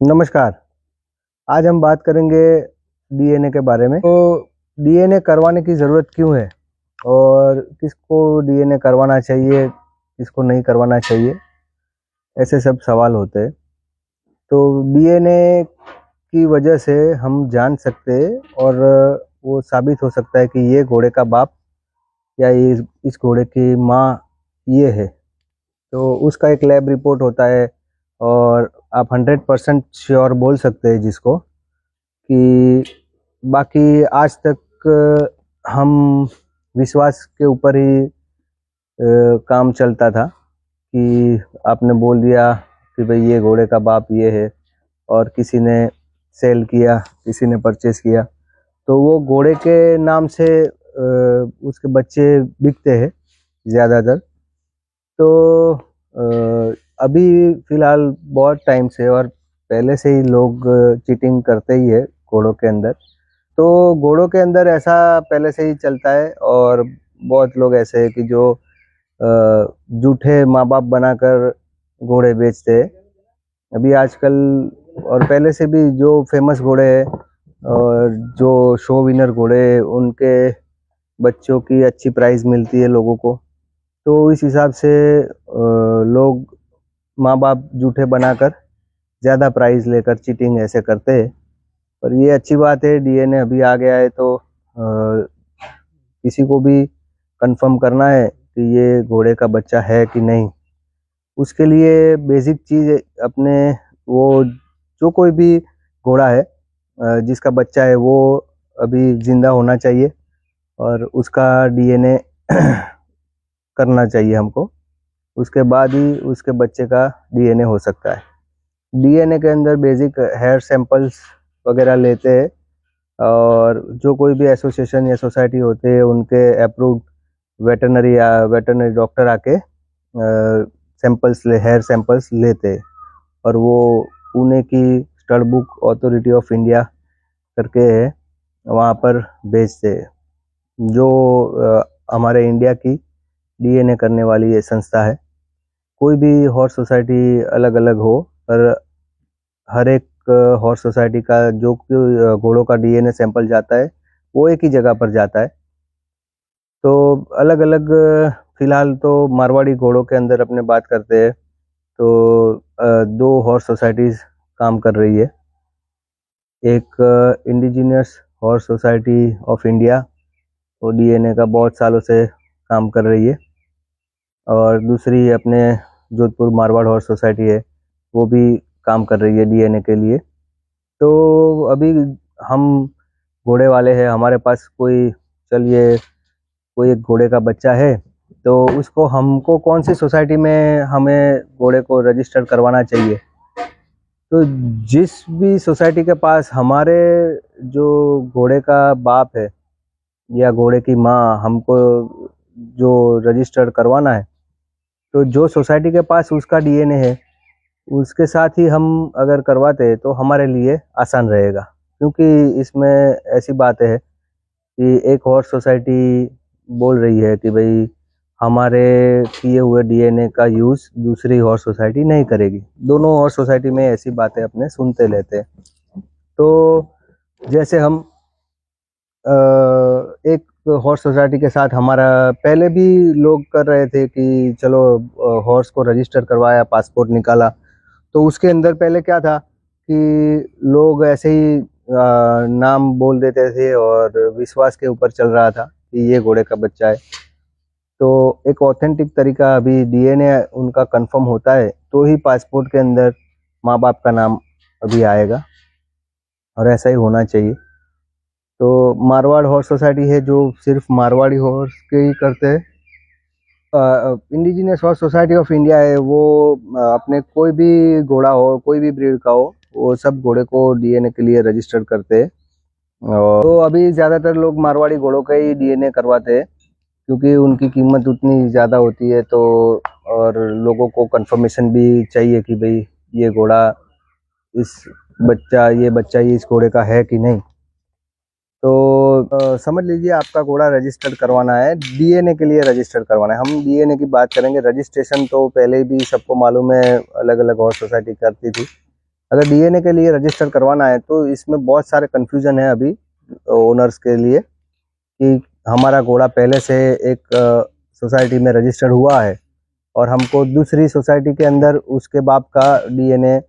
नमस्कार। आज हम बात करेंगे डीएनए के बारे में। तो डीएनए करवाने की ज़रूरत क्यों है और किसको डीएनए करवाना चाहिए, किसको नहीं करवाना चाहिए, ऐसे सब सवाल होते हैं। तो डीएनए की वजह से हम जान सकते हैं और वो साबित हो सकता है कि ये घोड़े का बाप या ये इस घोड़े की माँ ये है। तो उसका एक लैब रिपोर्ट होता है और आप 100% श्योर बोल सकते हैं जिसको कि बाकी आज तक हम विश्वास के ऊपर ही काम चलता था कि आपने बोल दिया कि भाई ये घोड़े का बाप ये है और किसी ने सेल किया, किसी ने परचेस किया, तो वो घोड़े के नाम से उसके बच्चे बिकते हैं ज़्यादातर। तो अभी फ़िलहाल बहुत टाइम से और पहले से ही लोग चीटिंग करते ही है घोड़ों के अंदर। तो घोड़ों के अंदर ऐसा पहले से ही चलता है और बहुत लोग ऐसे हैं कि जो झूठे माँ बाप बनाकर घोड़े बेचते हैं अभी आजकल। और पहले से भी जो फेमस घोड़े हैं और जो शो विनर घोड़े हैं उनके बच्चों की अच्छी प्राइस मिलती है लोगों को। तो इस हिसाब से लोग माँ बाप झूठे बनाकर ज़्यादा प्राइस लेकर चीटिंग ऐसे करते हैं। पर ये अच्छी बात है, डीएनए अभी आ गया है तो किसी को भी कंफर्म करना है कि ये घोड़े का बच्चा है कि नहीं, उसके लिए बेसिक चीज़ अपने वो जो कोई भी घोड़ा है जिसका बच्चा है वो अभी ज़िंदा होना चाहिए और उसका डीएनए करना चाहिए हमको। उसके बाद ही उसके बच्चे का डीएनए हो सकता है। डीएनए के अंदर बेसिक हेयर सैंपल्स वगैरह लेते हैं और जो कोई भी एसोसिएशन या सोसाइटी होते हैं उनके अप्रूव्ड वेटरनरी या वेटरनरी डॉक्टर आके हेयर सैंपल्स लेते हैं और वो पुणे की stud book authority of India करके है, वहाँ पर भेजते हैं। जो हमारे इंडिया की डीएनए करने वाली ये संस्था है। कोई भी हॉर्स सोसाइटी अलग अलग हो पर हर एक हॉर्स सोसाइटी का जो घोड़ों का डीएनए सैंपल जाता है वो एक ही जगह पर जाता है। तो अलग अलग फिलहाल तो मारवाड़ी घोड़ों के अंदर अपने बात करते हैं तो दो हॉर्स सोसाइटीज़ काम कर रही है। एक indigenous horse society of India, वो डीएनए का बहुत सालों से काम कर रही है, और दूसरी अपने जोधपुर मारवाड़ हॉर्स सोसाइटी है, वो भी काम कर रही है डीएनए के लिए। तो अभी हम घोड़े वाले हैं, हमारे पास कोई चलिए कोई एक घोड़े का बच्चा है तो उसको हमको कौन सी सोसाइटी में हमें घोड़े को रजिस्टर करवाना चाहिए। तो जिस भी सोसाइटी के पास हमारे जो घोड़े का बाप है या घोड़े की माँ हमको जो रजिस्टर करवाना है, तो जो सोसाइटी के पास उसका डीएनए है उसके साथ ही हम अगर करवाते हैं तो हमारे लिए आसान रहेगा। क्योंकि इसमें ऐसी बात है कि एक और सोसाइटी बोल रही है कि भाई हमारे किए हुए डीएनए का यूज़ दूसरी और सोसाइटी नहीं करेगी। दोनों और सोसाइटी में ऐसी बातें अपने सुनते लेते हैं। तो जैसे हम एक हॉर्स सोसाइटी के साथ हमारा पहले भी लोग कर रहे थे कि चलो हॉर्स को रजिस्टर करवाया, पासपोर्ट निकाला, तो उसके अंदर पहले क्या था कि लोग ऐसे ही नाम बोल देते थे और विश्वास के ऊपर चल रहा था कि ये घोड़े का बच्चा है। तो एक ऑथेंटिक तरीका अभी डीएनए उनका कंफर्म होता है तो ही पासपोर्ट के अंदर माँ बाप का नाम अभी आएगा, और ऐसा ही होना चाहिए। तो मारवाड़ हॉर्स सोसाइटी है जो सिर्फ मारवाड़ी हॉर्स के ही करते हैं। Indigenous horse society of India है, वो अपने कोई भी घोड़ा हो, कोई भी ब्रीड का हो, वो सब घोड़े को डीएनए के लिए रजिस्टर करते हैं। और तो अभी ज़्यादातर लोग मारवाड़ी घोड़ों का ही डीएनए करवाते हैं क्योंकि उनकी कीमत उतनी ज़्यादा होती है। तो और लोगों को कंफर्मेशन भी चाहिए कि भाई ये घोड़ा ये बच्चा इस घोड़े का है कि नहीं। तो समझ लीजिए आपका घोड़ा रजिस्टर करवाना है, डीएनए के लिए रजिस्टर करवाना है। हम डीएनए की बात करेंगे, रजिस्ट्रेशन तो पहले भी सबको मालूम है अलग अलग हॉर्स सोसाइटी करती थी। अगर डीएनए के लिए रजिस्टर करवाना है तो इसमें बहुत सारे कन्फ्यूजन है अभी ओनर्स के लिए कि हमारा घोड़ा पहले से एक सोसाइटी में रजिस्टर्ड हुआ है और हमको दूसरी सोसाइटी के अंदर उसके बाप का डीएनए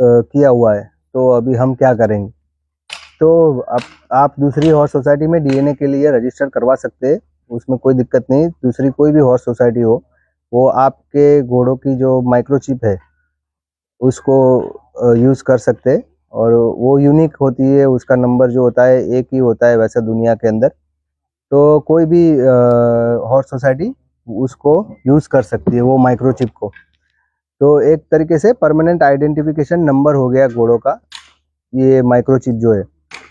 किया हुआ है, तो अभी हम क्या करेंगे। तो आप दूसरी हॉर्स सोसाइटी में डीएनए के लिए रजिस्टर करवा सकते हैं, उसमें कोई दिक्कत नहीं। दूसरी कोई भी हॉर्स सोसाइटी हो, वो आपके घोड़ों की जो माइक्रोचिप है उसको यूज़ कर सकते हैं और वो यूनिक होती है, उसका नंबर जो होता है एक ही होता है वैसे दुनिया के अंदर। तो कोई भी हॉर्स सोसाइटी उसको यूज़ कर सकती है वो माइक्रोचिप को। तो एक तरीके से परमानेंट आइडेंटिफिकेशन नंबर हो गया घोड़ों का ये माइक्रोचिप जो है।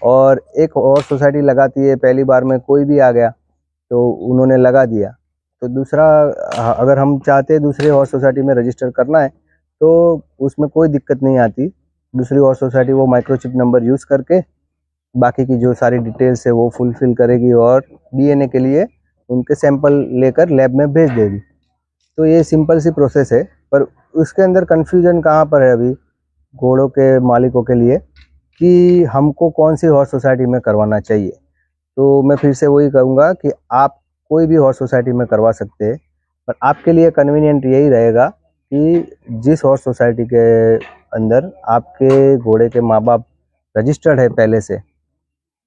और एक और सोसाइटी लगाती है, पहली बार में कोई भी आ गया तो उन्होंने लगा दिया। तो दूसरा अगर हम चाहते हैं दूसरे और सोसाइटी में रजिस्टर करना है तो उसमें कोई दिक्कत नहीं आती। दूसरी और सोसाइटी वो माइक्रोचिप नंबर यूज़ करके बाकी की जो सारी डिटेल्स है वो फुलफिल करेगी और डीएनए के लिए उनके सैंपल लेकर लैब में भेज देगी। तो ये सिंपल सी प्रोसेस है, पर उसके अंदर कन्फ्यूजन कहाँ पर है अभी घोड़ों के मालिकों के लिए कि हमको कौन सी हॉर्स सोसाइटी में करवाना चाहिए। तो मैं फिर से वही कहूँगा कि आप कोई भी हॉर्स सोसाइटी में करवा सकते हैं, पर आपके लिए कन्वीनियंट यही रहेगा कि जिस हॉर्स सोसाइटी के अंदर आपके घोड़े के माँ बाप रजिस्टर्ड है पहले से,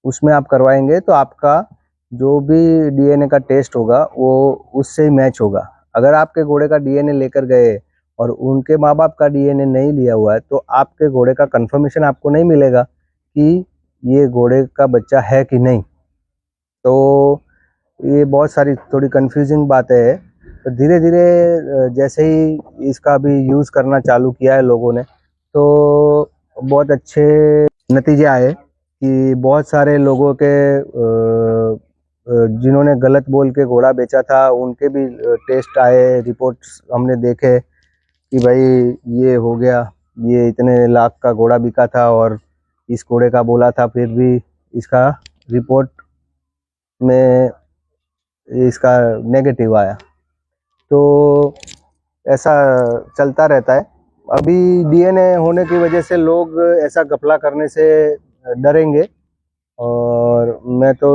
उसमें आप करवाएंगे तो आपका जो भी डीएनए का टेस्ट होगा वो उससे ही मैच होगा। अगर आपके घोड़े का डीएनए लेकर गए और उनके माँ बाप का डीएनए नहीं लिया हुआ है तो आपके घोड़े का कंफर्मेशन आपको नहीं मिलेगा कि ये घोड़े का बच्चा है कि नहीं। तो ये बहुत सारी थोड़ी कंफ्यूजिंग बातें हैं। तो धीरे धीरे जैसे ही इसका भी यूज़ करना चालू किया है लोगों ने तो बहुत अच्छे नतीजे आए कि बहुत सारे लोगों के जिन्होंने गलत बोल के घोड़ा बेचा था उनके भी टेस्ट आए, रिपोर्ट्स हमने देखे कि भाई ये हो गया, ये इतने लाख का घोड़ा बिका था और इस घोड़े का बोला था फिर भी इसका रिपोर्ट में इसका नेगेटिव आया। तो ऐसा चलता रहता है। अभी डीएनए होने की वजह से लोग ऐसा घपला करने से डरेंगे और मैं तो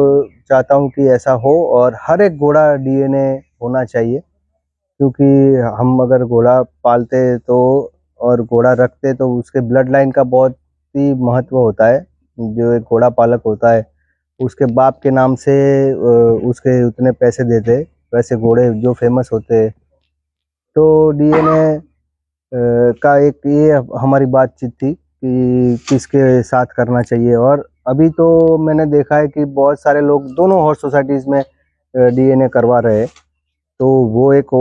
चाहता हूँ कि ऐसा हो और हर एक घोड़ा डीएनए होना चाहिए, क्योंकि हम अगर घोड़ा पालते तो और घोड़ा रखते तो उसके ब्लड लाइन का बहुत ही महत्व होता है। जो एक घोड़ा पालक होता है उसके बाप के नाम से उसके उतने पैसे देते, वैसे घोड़े जो फेमस होते। तो डीएनए का एक ये हमारी बातचीत थी कि किसके साथ करना चाहिए। और अभी तो मैंने देखा है कि बहुत सारे लोग दोनों हॉर्स सोसाइटीज़ में डीएनए करवा रहे हैं। तो वो एक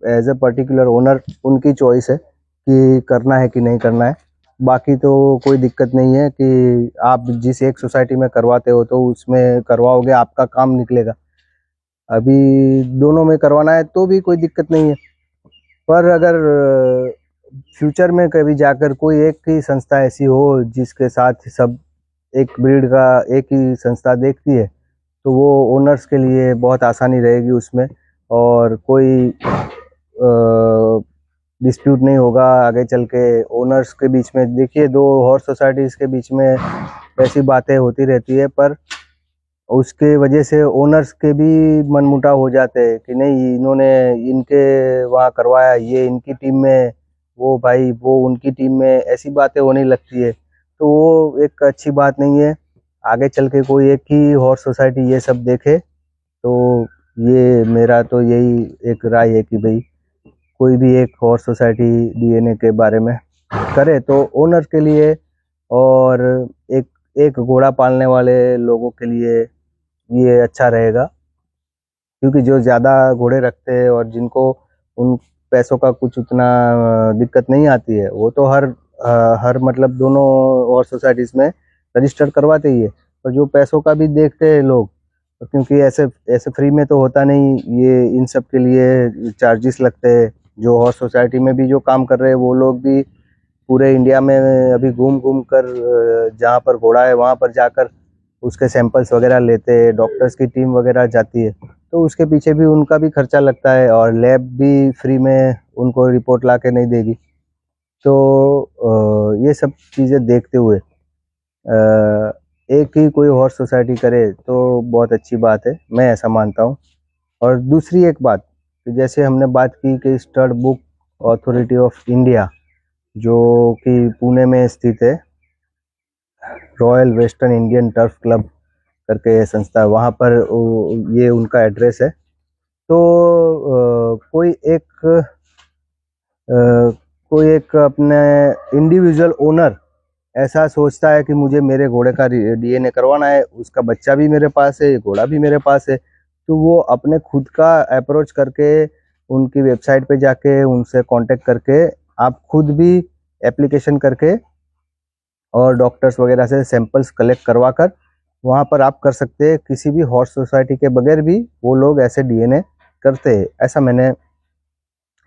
एज ए पर्टिकुलर ओनर उनकी चॉइस है कि करना है कि नहीं करना है। बाकी तो कोई दिक्कत नहीं है कि आप जिस एक सोसाइटी में करवाते हो तो उसमें करवाओगे, आपका काम निकलेगा। अभी दोनों में करवाना है तो भी कोई दिक्कत नहीं है, पर अगर फ्यूचर में कभी जाकर कोई एक ही संस्था ऐसी हो जिसके साथ सब एक ब्रीड का एक ही संस्था देखती है तो वो ओनर्स के लिए बहुत आसानी रहेगी उसमें, और कोई डिस्प्यूट नहीं होगा आगे चल के ओनर्स के बीच में। देखिए दो हॉर्स सोसाइटीज़ के बीच में ऐसी बातें होती रहती है, पर उसके वजह से ओनर्स के भी मनमुटाव हो जाते हैं कि नहीं इन्होंने इनके वहाँ करवाया, ये इनकी टीम में, वो भाई वो उनकी टीम में, ऐसी बातें होने लगती है। तो वो एक अच्छी बात नहीं है। आगे चल के कोई एक ही हॉर्स सोसाइटी ये सब देखे तो ये मेरा तो यही एक राय है कि भाई कोई भी एक हॉर्स सोसाइटी डीएनए के बारे में करे तो ओनर के लिए और एक एक घोड़ा पालने वाले लोगों के लिए ये अच्छा रहेगा। क्योंकि जो ज़्यादा घोड़े रखते हैं और जिनको उन पैसों का कुछ उतना दिक्कत नहीं आती है वो तो हर मतलब दोनों और सोसाइटीज़ में रजिस्टर करवाते ही है। और जो पैसों का भी देखते हैं लोग, क्योंकि ऐसे ऐसे फ्री में तो होता नहीं, ये इन सब के लिए चार्जेस लगते हैं। जो हॉर्स सोसाइटी में भी जो काम कर रहे हैं वो लोग भी पूरे इंडिया में अभी घूम घूम कर जहाँ पर घोड़ा है वहाँ पर जाकर उसके सैंपल्स वगैरह लेते हैं, डॉक्टर्स की टीम वगैरह जाती है, तो उसके पीछे भी उनका भी खर्चा लगता है और लैब भी फ्री में उनको रिपोर्ट ला के नहीं देगी। तो ये सब चीज़ें देखते हुए एक ही कोई हॉर्स सोसाइटी करे तो बहुत अच्छी बात है, मैं ऐसा मानता हूँ। और दूसरी एक बात कि जैसे हमने बात की कि stud book authority of India जो कि पुणे में स्थित है, royal western Indian turf club करके ये संस्था है, वहाँ पर ये उनका एड्रेस है। तो कोई एक अपने इंडिविजुअल ओनर ऐसा सोचता है कि मुझे मेरे घोड़े का डीएनए करवाना है, उसका बच्चा भी मेरे पास है, घोड़ा भी मेरे पास है, तो वो अपने खुद का अप्रोच करके उनकी वेबसाइट पे जाके उनसे कांटेक्ट करके आप खुद भी एप्लीकेशन करके और डॉक्टर्स वगैरह से सैंपल्स कलेक्ट करवा कर वहाँ पर आप कर सकते हैं। किसी भी हॉर्स सोसाइटी के बगैर भी वो लोग ऐसे डीएनए करते हैं। ऐसा मैंने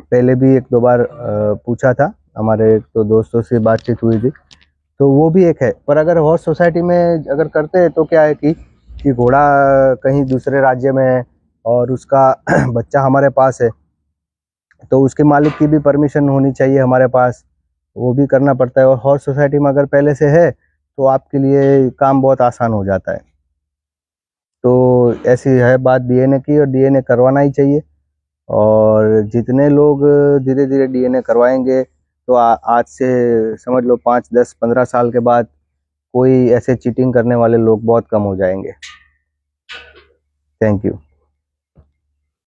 पहले भी एक दो बार पूछा था, हमारे एक तो दोस्तों से बातचीत हुई थी, तो वो भी एक है। पर अगर हॉर्स सोसाइटी में अगर करते हैं तो क्या है कि घोड़ा कहीं दूसरे राज्य में है और उसका बच्चा हमारे पास है, तो उसके मालिक की भी परमिशन होनी चाहिए हमारे पास, वो भी करना पड़ता है। और हॉर्स सोसाइटी में अगर पहले से है तो आपके लिए काम बहुत आसान हो जाता है। तो ऐसी है बात डीएनए की, और डीएनए करवाना ही चाहिए। और जितने लोग धीरे धीरे डीएनए करवाएंगे तो आज से समझ लो 5, 10, 15 साल के बाद कोई ऐसे चीटिंग करने वाले लोग बहुत कम हो जाएंगे। Thank you.